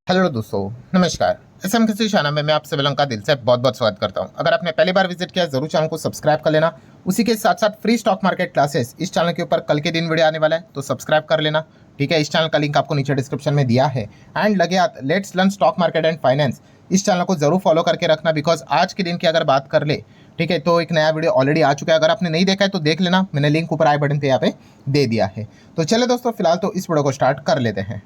Hello दोस्तों, नमस्कार। SM कृषि चैनल में मैं आप सभी लोगों का दिल से बहुत बहुत स्वागत करता हूं। अगर आपने पहली बार विजिट किया जरूर चैनल को सब्सक्राइब कर लेना। उसी के साथ साथ फ्री स्टॉक मार्केट क्लासेस इस चैनल के ऊपर कल के दिन वीडियो आने वाला है, तो सब्सक्राइब कर लेना। ठीक है, इस चैनल का लिंक आपको नीचे डिस्क्रिप्शन में दिया है। एंड लगे हाथ let's learn stock market and finance, इस चैनल को जरूर फॉलो करके रखना, बिकॉज आज के दिन की अगर बात कर ले, ठीक है, तो एक नया वीडियो ऑलरेडी आ चुका है। अगर आपने नहीं देखा है तो देख लेना, मैंने लिंक ऊपर आई बटन पे यहाँ पे दे दिया है। तो चले दोस्तों, फिलहाल तो इस वीडियो को स्टार्ट कर लेते हैं।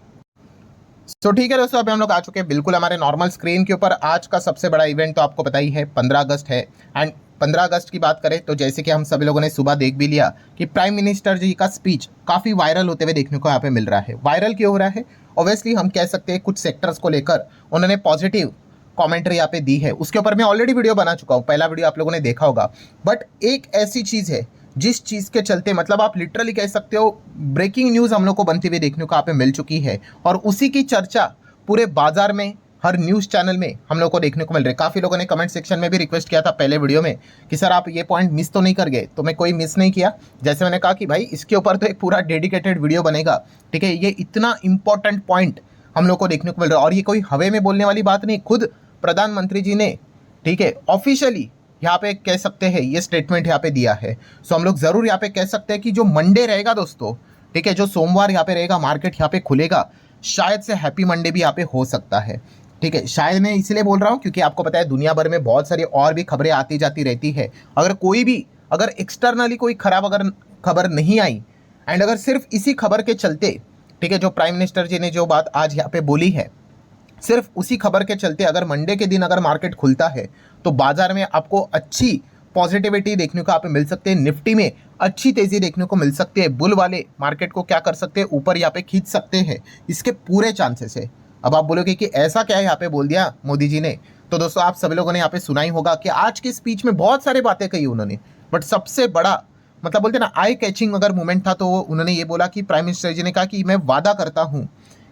तो ठीक है दोस्तों, अभी हम लोग आ चुके हैं बिल्कुल हमारे नॉर्मल स्क्रीन के ऊपर। आज का सबसे बड़ा इवेंट तो आपको पता ही है, 15 अगस्त है। एंड 15 अगस्त की बात करें तो जैसे कि हम सभी लोगों ने सुबह देख भी लिया कि प्राइम मिनिस्टर जी का स्पीच काफ़ी वायरल होते हुए देखने को यहाँ पे मिल रहा है। वायरल क्यों हो रहा है? ऑब्वियसली हम कह सकते हैं कुछ सेक्टर्स को लेकर उन्होंने पॉजिटिव कमेंट्री यहाँ पे दी है। उसके ऊपर मैं ऑलरेडी वीडियो बना चुका हूँ, पहला वीडियो आप लोगों ने देखा होगा। बट एक ऐसी चीज़ है जिस चीज़ के चलते मतलब आप लिटरली कह सकते हो ब्रेकिंग न्यूज़ हम लोग को बनती हुई देखने को यहाँ पे मिल चुकी है, और उसी की चर्चा पूरे बाजार में हर न्यूज़ चैनल में हम लोग को देखने को मिल रहा है। काफ़ी लोगों ने कमेंट सेक्शन में भी रिक्वेस्ट किया था पहले वीडियो में कि सर आप ये पॉइंट मिस तो नहीं कर गए, तो मैं कोई मिस नहीं किया। जैसे मैंने कहा कि भाई इसके ऊपर तो एक पूरा डेडिकेटेड वीडियो बनेगा। ठीक है, ये इतना इंपॉर्टेंट पॉइंट हम लोग को देखने को मिल रहा है, और ये कोई हवे में बोलने वाली बात नहीं। खुद प्रधानमंत्री जी ने, ठीक है, ऑफिशियली यहाँ पे कह सकते हैं ये स्टेटमेंट यहाँ पे दिया है। सो हम लोग जरूर यहाँ पे कह सकते हैं कि जो मंडे रहेगा दोस्तों, ठीक है, जो सोमवार यहाँ पे रहेगा, मार्केट यहाँ पे खुलेगा, शायद से हैप्पी मंडे भी यहाँ पे हो सकता है। ठीक है, शायद मैं इसलिए बोल रहा हूँ क्योंकि आपको पता है दुनिया भर में बहुत सारी और भी खबरें आती जाती रहती है। अगर एक्सटर्नली कोई खराब अगर खबर नहीं आई, एंड अगर सिर्फ इसी खबर के चलते, ठीक है, जो प्राइम मिनिस्टर जी ने जो बात आज यहाँ पे बोली है, सिर्फ उसी खबर के चलते अगर मंडे के दिन अगर मार्केट खुलता है तो बाजार में आपको अच्छी पॉजिटिविटी देखने को आप मिल सकते हैं। निफ्टी में अच्छी तेजी देखने को मिल सकती है। बुल वाले मार्केट को क्या कर सकते हैं, ऊपर यहाँ पे खींच सकते हैं, इसके पूरे चांसेस है। अब आप बोलोगे कि ऐसा क्या है यहाँ पे बोल दिया मोदी जी ने, तो दोस्तों आप सभी लोगों ने यहाँ पे सुना ही होगा कि आज के स्पीच में बहुत सारी बातें कही उन्होंने, बट सबसे बड़ा मतलब बोलते ना आई कैचिंग अगर मोमेंट था तो उन्होंने ये बोला कि प्राइम मिनिस्टर जी ने कहा कि मैं वादा करता हूँ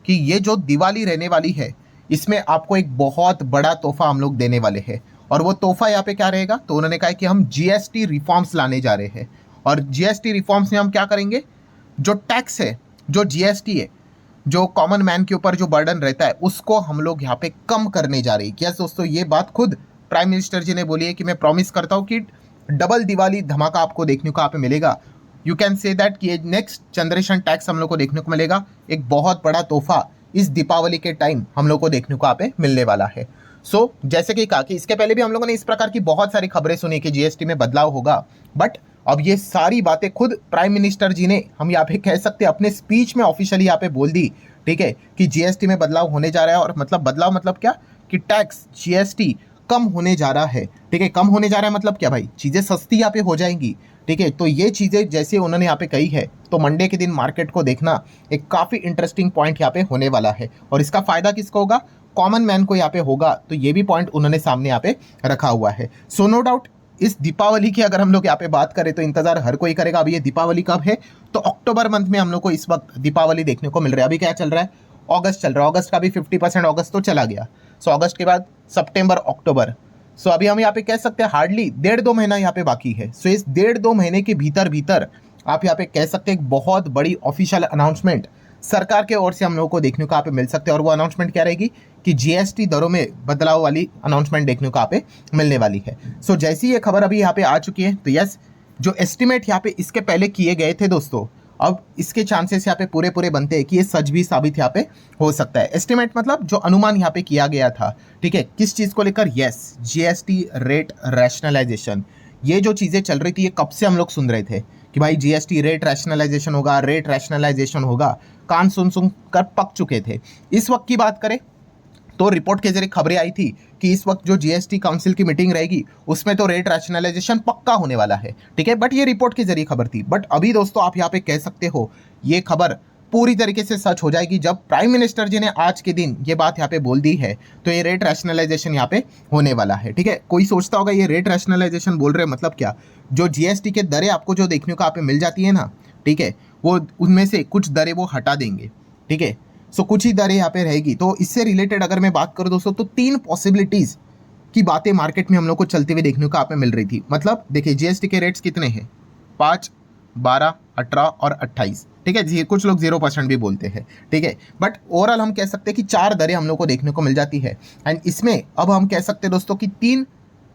कि ये जो दिवाली रहने वाली है इसमें आपको एक बहुत बड़ा तोहफा हम लोग देने वाले हैं। और वो तोहफा यहाँ पे क्या रहेगा, तो उन्होंने कहा कि हम जीएसटी रिफॉर्म्स लाने जा रहे हैं। और जीएसटी रिफॉर्म्स में हम क्या करेंगे, जो टैक्स है, जो जीएसटी है, जो कॉमन मैन के ऊपर जो बर्डन रहता है, उसको हम लोग यहाँ पे कम करने जा रहे हैं। यस दोस्तों, ये बात खुद प्राइम मिनिस्टर जी ने बोली है कि मैं प्रॉमिस करता हूँ कि डबल दिवाली धमाका आपको देखने को यहाँ पे मिलेगा। यू कैन से दैट कि नेक्स्ट जनरेशन टैक्स हम लोग को देखने को मिलेगा। एक बहुत बड़ा तोहफा इस दीपावली के टाइम हम लोग को देखने को यहाँ पे मिलने वाला है। सो जैसे कि कहा कि इसके पहले भी हम लोगों ने इस प्रकार की बहुत सारी खबरें सुनी कि जीएसटी में बदलाव होगा, बट अब ये सारी बातें खुद प्राइम मिनिस्टर जी ने, हम यहाँ पे कह सकते हैं, अपने स्पीच में ऑफिशियली यहाँ पे बोल दी। ठीक है, कि जीएसटी में बदलाव होने जा रहा है। और मतलब बदलाव मतलब क्या, कि टैक्स जीएसटी कम होने जा रहा है। ठीक है, कम होने जा रहा है मतलब क्या भाई, चीज़ें सस्ती यहाँ पे हो जाएंगी। ठीक है, तो ये चीज़ें जैसे उन्होंने यहाँ पे कही है, तो मंडे के दिन मार्केट को देखना एक काफ़ी इंटरेस्टिंग पॉइंट यहाँ पे होने वाला है। और इसका फायदा किसको होगा, कॉमन मैन को यहाँ पे होगा। तो ये भी पॉइंट उन्होंने सामने यहाँ पे रखा हुआ है। सो नो डाउट इस दीपावली की अगर हम लोग यहाँ पे बात करें तो इंतजार हर कोई करेगा। अभी ये दीपावली कब है, तो अक्टूबर मंथ में हम लोग को इस वक्त दीपावली देखने को मिल रहा है। अभी क्या चल रहा है, अगस्त चल रहा है। अगस्त का भी 50% अगस्त तो चला गया। सो अगस्त के बाद सितंबर, अक्टूबर। सो अभी हम यहाँ पे कह सकते हैं हार्डली 1.5-2 महीना यहाँ पे बाकी है। सो इस 1.5-2 महीने के भीतर आप यहाँ पे कह सकते हैं एक बहुत बड़ी ऑफिशियल अनाउंसमेंट सरकार के ओर से हम लोगों को देखने को यहाँ पे मिल सकते हैं। और वो अनाउंसमेंट क्या रहेगी कि जीएसटी दरों में बदलाव वाली अनाउंसमेंट देखने को यहाँ पे मिलने वाली है। सो जैसी ये खबर अभी यहाँ पे आ चुकी है, तो यस, जो एस्टिमेट यहाँ पे इसके पहले किए गए थे दोस्तों, अब इसके चांसेस यहाँ पे पूरे बनते हैं कि ये सच भी साबित यहाँ पे हो सकता है। एस्टिमेट मतलब जो अनुमान यहाँ पे किया गया था, ठीक है, किस चीज़ को लेकर, यस, जीएसटी रेट रैशनलाइजेशन। ये जो चीज़ें चल रही थी ये कब से हम लोग सुन रहे थे कि भाई जीएसटी रेट रैशनलाइजेशन होगा, रेट रैशनलाइजेशन होगा, कान सुन कर पक चुके थे। इस वक्त की बात करें तो रिपोर्ट के जरिए खबरें आई थी कि इस वक्त जो जीएसटी काउंसिल की मीटिंग रहेगी उसमें तो रेट रैशनलाइजेशन पक्का होने वाला है। ठीक है, बट ये रिपोर्ट के जरिए खबर थी। बट अभी दोस्तों आप यहाँ पे कह सकते हो ये खबर पूरी तरीके से सच हो जाएगी जब प्राइम मिनिस्टर जी ने आज के दिन ये बात यहाँ पे बोल दी है। तो ये रेट रैशनलाइजेशन यहाँ पे होने वाला है। ठीक है, कोई सोचता होगा ये रेट रैशनलाइजेशन बोल रहे हैं मतलब क्या, जो जीएसटी के दरें आपको जो देखने को यहाँ पे मिल जाती है ना, ठीक है, वो उनमें से कुछ दरें वो हटा देंगे। ठीक है, सो कुछ ही दरें यहाँ पे रहेगी। तो इससे रिलेटेड अगर मैं बात करूँ दोस्तों, तो 3 पॉसिबिलिटीज़ की बातें मार्केट में हम लोग को चलते हुए देखने को यहाँ पे मिल रही थी। मतलब देखिए जीएसटी के रेट्स कितने हैं, 5, 12, 18 और 28। ठीक है, कुछ लोग 0% भी बोलते हैं, ठीक है, बट ओवरऑल हम कह सकते हैं कि 4 दरें हम लोग को देखने को मिल जाती है। एंड इसमें अब हम कह सकते हैं दोस्तों कि 3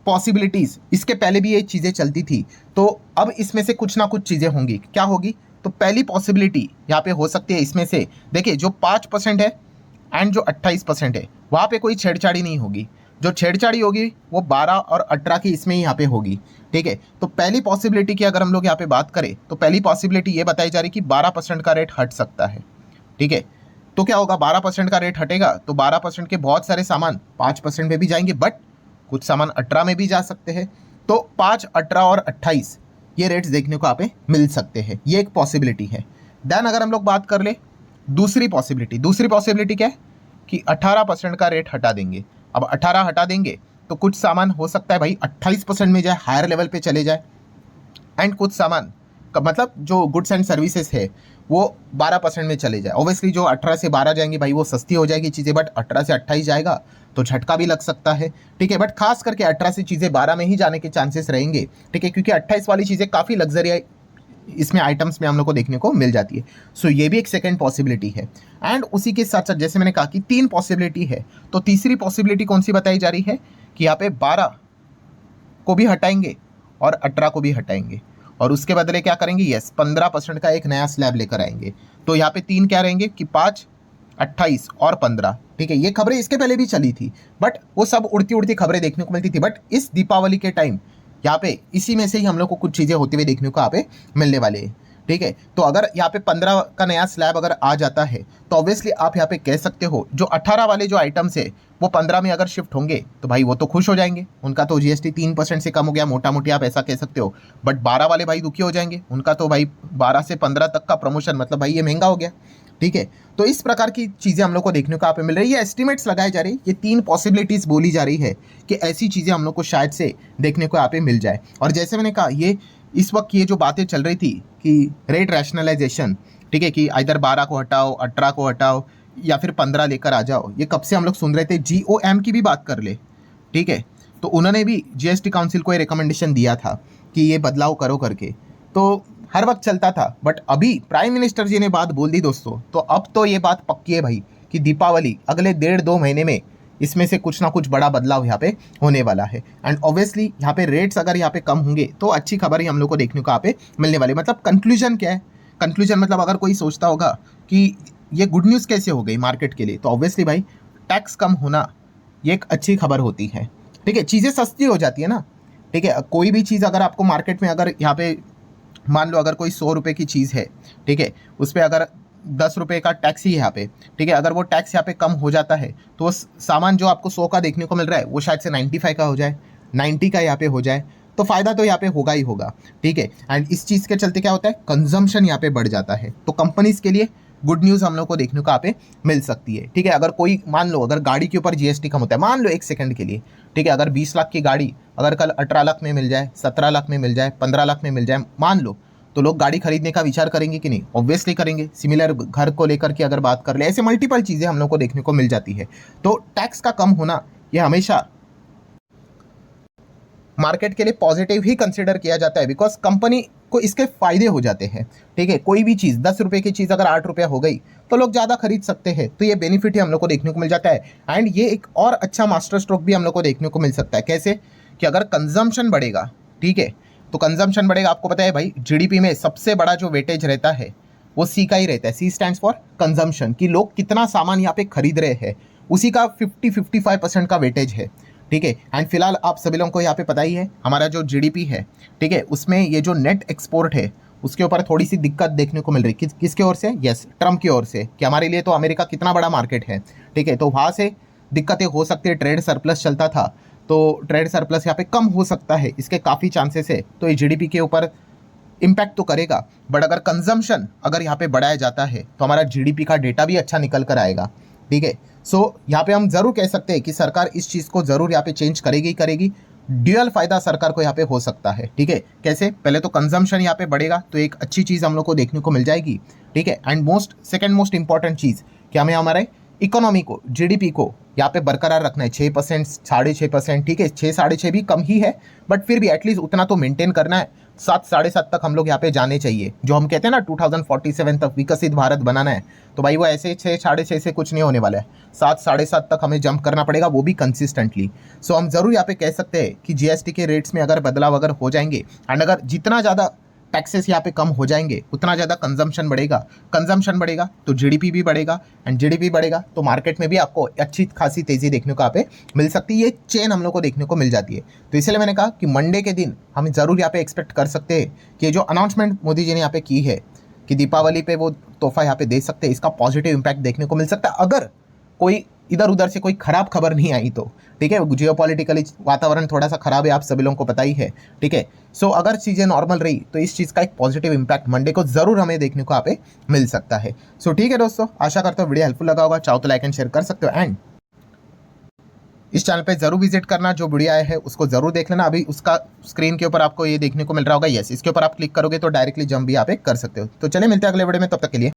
पॉसिबिलिटीज, इसके पहले भी ये चीज़ें चलती थी, तो अब इसमें से कुछ ना कुछ चीज़ें होंगी। क्या होगी? तो पहली पॉसिबिलिटी यहाँ पे हो सकती है इसमें से, देखिए जो 5% है एंड जो 28% है, वहाँ पे कोई छेड़छाड़ी नहीं होगी। जो छेड़छाड़ी होगी वो 12 और 18 की इसमें ही यहाँ पे होगी, ठीक है। तो पहली पॉसिबिलिटी की अगर हम लोग यहाँ पे बात करें तो पहली पॉसिबिलिटी ये बताई जा रही कि 12% का रेट हट सकता है, ठीक है। तो क्या होगा, 12% का रेट हटेगा तो 12% के बहुत सारे सामान 5% में भी जाएंगे, बट कुछ सामान 18 में भी जा सकते हैं। तो 5, 18 और 28 ये रेट्स देखने को यहाँ पे मिल सकते हैं, ये एक पॉसिबिलिटी है। देन अगर हम लोग बात कर ले दूसरी पॉसिबिलिटी क्या है कि 18% का रेट हटा देंगे। अब 18 हटा देंगे तो कुछ सामान हो सकता है भाई 28% में जाए, हायर लेवल पे चले जाए, एंड कुछ सामान मतलब जो गुड्स एंड सर्विसेज है वो 12% में चले जाए। ऑब्वियसली जो 18 से 12 जाएंगे भाई वो सस्ती हो जाएगी चीज़ें, बट 18 से 28 जाएगा तो झटका भी लग सकता है, ठीक है। बट खास करके 18 से चीज़ें 12 में ही जाने के चांसेस रहेंगे, ठीक है, क्योंकि 28 वाली चीज़ें काफ़ी लग्जरी इसमें आइटम्स में हम लोग को देखने को मिल जाती है। सो ये भी एक सेकेंड पॉसिबिलिटी है। एंड उसी के साथ साथ जैसे मैंने कहा कि 3 पॉसिबिलिटी है, तो तीसरी पॉसिबिलिटी कौन सी बताई जा रही है कि यहाँ पे 12 को भी हटाएंगे और 18 को भी हटाएंगे, और उसके बदले क्या करेंगे, यस 15% का एक नया स्लैब लेकर आएंगे। तो यहाँ पे 3 क्या रहेंगे कि 5, 28 और 15, ठीक है। ये खबरें इसके पहले भी चली थी, बट वो सब उड़ती उड़ती खबरें देखने को मिलती थी, बट इस दीपावली के टाइम यहाँ पे इसी में से ही हम लोग को कुछ चीज़ें होती हुई देखने को यहाँ पे मिलने वाले हैं, ठीक है। तो अगर यहाँ पे 15 का नया स्लैब अगर आ जाता है तो ऑब्वियसली आप यहाँ पे कह सकते हो जो 18 वाले जो आइटम्स है वो 15 में अगर शिफ्ट होंगे तो भाई वो तो खुश हो जाएंगे, उनका तो जीएसटी 3% से कम हो गया, मोटा मोटी आप ऐसा कह सकते हो। बट 12 वाले भाई दुखी हो जाएंगे, उनका तो भाई 12 से 15 तक का प्रमोशन, मतलब भाई ये महंगा हो गया, ठीक है। तो इस प्रकार की चीज़ें हम लोग को देखने को यहाँ पे मिल रही है। ये एस्टिमेट्स लगाए जा रही है, ये 3 पॉसिबिलिटीज़ बोली जा रही है कि ऐसी चीज़ें हम लोग को शायद से देखने को यहाँ पे मिल जाए। और जैसे मैंने कहा, ये इस वक्त ये जो बातें चल रही थी कि रेट रैशनलाइजेशन, ठीक है, कि इधर 12 को हटाओ, 18 को हटाओ या फिर 15 लेकर आ जाओ, ये कब से हम लोग सुन रहे थे। GOM की भी बात कर ले, ठीक है, तो उन्होंने भी GST काउंसिल को ये रिकमेंडेशन दिया था कि ये बदलाव करो करके, तो हर वक्त चलता था। बट अभी प्राइम मिनिस्टर जी ने बात बोल दी दोस्तों, तो अब तो ये बात पक्की है भाई कि दीपावली अगले 1.5-2 महीने में इसमें से कुछ ना कुछ बड़ा बदलाव यहाँ पे होने वाला है। एंड ऑब्वियसली यहाँ पे रेट्स अगर यहाँ पे कम होंगे तो अच्छी खबर ही हम लोग को देखने को यहाँ पे मिलने वाली। मतलब कंक्लूजन क्या है, कंक्लूजन मतलब अगर कोई सोचता होगा कि ये गुड न्यूज़ कैसे हो गई मार्केट के लिए, तो ऑब्वियसली भाई टैक्स कम होना ये एक अच्छी खबर होती है, ठीक है। चीज़ें सस्ती हो जाती है ना, ठीक है। कोई भी चीज़ अगर आपको मार्केट में अगर यहाँ पे मान लो अगर कोई 100 रुपये की चीज़ है, ठीक है, उस पर अगर 10 रुपये का टैक्स ही है यहाँ पे, ठीक है, अगर वो टैक्स यहाँ पे कम हो जाता है तो वो सामान जो आपको 100 का देखने को मिल रहा है वो शायद से 95 का हो जाए, 90 का यहाँ पे हो जाए, तो फ़ायदा तो यहाँ पे होगा ही होगा, ठीक है। एंड इस चीज़ के चलते क्या होता है, कंजम्पशन यहाँ पे बढ़ जाता है, तो कंपनीज़ के लिए गुड न्यूज़ हम लोग को देखने को यहाँ पे मिल सकती है, ठीक है। अगर कोई मान लो अगर गाड़ी के ऊपर GST कम होता है, मान लो 1 सेकंड के लिए, ठीक है, अगर 20 लाख की गाड़ी अगर कल 18 लाख में मिल जाए, 17 लाख में मिल जाए, 15 लाख में मिल जाए मान लो, तो लोग गाड़ी खरीदने का विचार करेंगे कि नहीं, ऑब्वियसली करेंगे। सिमिलर घर को लेकर के अगर बात कर ले, ऐसे मल्टीपल चीज़ें हम लोग को देखने को मिल जाती है। तो टैक्स का कम होना ये हमेशा मार्केट के लिए पॉजिटिव ही कंसिडर किया जाता है, बिकॉज कंपनी को इसके फायदे हो जाते हैं, ठीक है। कोई भी चीज़ 10 रुपये की चीज़ अगर 8 रुपया हो गई तो लोग ज़्यादा खरीद सकते हैं, तो ये बेनिफिट ही हम लोग को देखने को मिल जाता है। एंड ये एक और अच्छा मास्टर स्ट्रोक भी हम लोग को देखने को मिल सकता है। कैसे कि अगर कंजम्पशन बढ़ेगा, ठीक है, तो कंजम्पशन बढ़ेगा। आपको पता है भाई GDP में सबसे बड़ा जो वेटेज रहता है वो C का ही रहता है। C स्टैंड्स फॉर कंजम्पशन, कि लोग कितना सामान यहाँ पे खरीद रहे हैं, उसी का 50-55% का वेटेज है, ठीक है। एंड फिलहाल आप सभी लोगों को यहाँ पे पता ही है हमारा जो GDP है, ठीक है, उसमें ये जो नेट एक्सपोर्ट है उसके ऊपर थोड़ी सी दिक्कत देखने को मिल रही है। किसके ओर से? यस, ट्रम्प की ओर से, कि हमारे लिए तो अमेरिका कितना बड़ा मार्केट है, ठीक है, तो वहाँ से दिक्कतें हो सकती है। ट्रेड सरप्लस चलता था तो ट्रेड सरप्लस यहाँ पे कम हो सकता है, इसके काफ़ी चांसेस है, तो ये GDP के ऊपर इम्पैक्ट तो करेगा। बट अगर कंजम्पशन अगर यहाँ पे बढ़ाया जाता है तो हमारा GDP का डेटा भी अच्छा निकल कर आएगा, ठीक है। सो यहाँ पे हम ज़रूर कह सकते हैं कि सरकार इस चीज़ को ज़रूर यहाँ पे चेंज करेगी ही करेगी। ड्यूअल फायदा सरकार को यहाँ पे हो सकता है, ठीक है। कैसे? पहले तो कंजम्पशन यहाँ पे बढ़ेगा तो एक अच्छी चीज़ हम लोग को देखने को मिल जाएगी, ठीक है। एंड सेकंड मोस्ट इंपॉर्टेंट चीज़ कि हमें हमारे इकोनॉमी को, जीडीपी को यहाँ पे बरकरार रखना है 6%, 6.5%, ठीक है, 6, 6.5 भी कम ही है, बट फिर भी एटलीस्ट उतना तो मेंटेन करना है। 7, 7.5 तक हम लोग यहाँ पे जाने चाहिए, जो हम कहते हैं ना 2047 तक विकसित भारत बनाना है, तो भाई वो ऐसे 6, 6.5 से कुछ नहीं होने वाला है। 7, 7.5 तक हमें जंप करना पड़ेगा, वो भी कंसिस्टेंटली। सो हम जरूर यहाँ पे कह सकते हैं कि जीएसटी के रेट्स में अगर बदलाव अगर हो जाएंगे, एंड अगर जितना ज़्यादा टैक्सेस यहाँ पे कम हो जाएंगे उतना ज़्यादा कंजम्पशन बढ़ेगा, कंजम्पशन बढ़ेगा तो जीडीपी भी बढ़ेगा, एंड जीडीपी बढ़ेगा तो मार्केट में भी आपको अच्छी खासी तेज़ी देखने को यहाँ पे मिल सकती है। ये चेन हम लोग को देखने को मिल जाती है। तो इसलिए मैंने कहा कि मंडे के दिन हम ज़रूर यहाँ पे एक्सपेक्ट कर सकते हैं कि जो अनाउंसमेंट मोदी जी ने यहाँ पे की है कि दीपावली पे वो तोहफा यहाँ पे दे सकते हैं, इसका पॉजिटिव इम्पैक्ट देखने को मिल सकता है, अगर कोई इधर उधर से कोई खराब खबर नहीं आई तो। ठीक है, जियोपॉलिटिकली वातावरण थोड़ा सा खराब है, आप सभी लोगों को पता ही है। ठीक है, सो अगर चीज़ें नॉर्मल रही तो इस चीज़ का एक पॉजिटिव इम्पैक्ट मंडे को जरूर हमें देखने को यहाँ पे मिल सकता है। सो ठीक है दोस्तों, आशा करता हूँ वीडियो हेल्पफुल लगा होगा। चाहो तो लाइक एंड शेयर कर सकते हो, एंड इस चैनल पे जरूर विजिट करना, जो वीडियो आया है उसको जरूर देख लेना। अभी उसका स्क्रीन के ऊपर आपको ये देखने को मिल रहा होगा, यस, इसके ऊपर आप क्लिक करोगे तो डायरेक्टली जंप भी यहाँ पे कर सकते हो। तो चलिए मिलते हैं अगले वीडियो में, तब तक के लिए।